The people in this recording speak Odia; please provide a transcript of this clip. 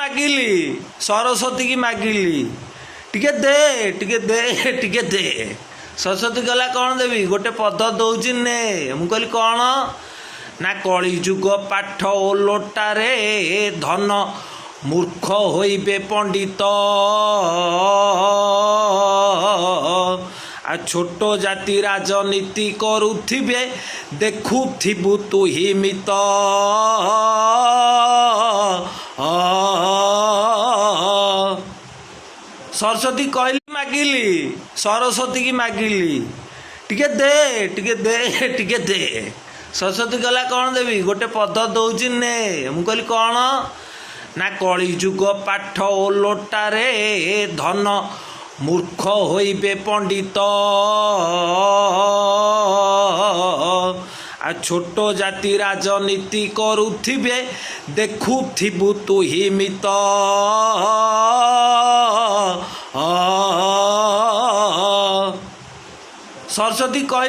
ମାଗିଲି ସରସ୍ୱତୀ କି ମାଗିଲି ଟିକେ ଦେ ଟିକେ ଦେ ଟିକେ ଦେ। ସରସ୍ୱତୀ କହିଲା କ'ଣ ଦେବି? ଗୋଟେ ପଦ ଦଉଛି ନେ। ମୁଁ କହିଲି କ'ଣ? ନା କଳିଯୁଗ ପାଠ ଓଲଟାରେ ଧନ ମୂର୍ଖ ହୋଇବେ ପଣ୍ଡିତ। ଆଉ ଛୋଟ ଜାତି ରାଜନୀତି କରୁଥିବେ ଦେଖୁଥିବୁ ତୁ ହିମିତ। ସରସ୍ୱତୀ କହିଲି ମାଗିଲି ସରସ୍ୱତୀ କି ମାଗିଲି ଟିକେ ଦେ ଟିକେ ଦେ ଟିକେ ଦେ। ସରସ୍ୱତୀ କହିଲା କ'ଣ ଦେବି? ଗୋଟେ ପଦ ଦଉଛି ନେ। ମୁଁ କହିଲି କ'ଣ? ନା କଳିଯୁଗ ପାଠ ଓଲଟାରେ ଧନ ମୂର୍ଖ ହୋଇବେ ପଣ୍ଡିତ। ଆଉ ଛୋଟ ଜାତି ରାଜନୀତି କରୁଥିବେ ଦେଖୁଥିବୁ ତୁ ହିମିତ। ସରସ୍ୱତୀ କହିଲେ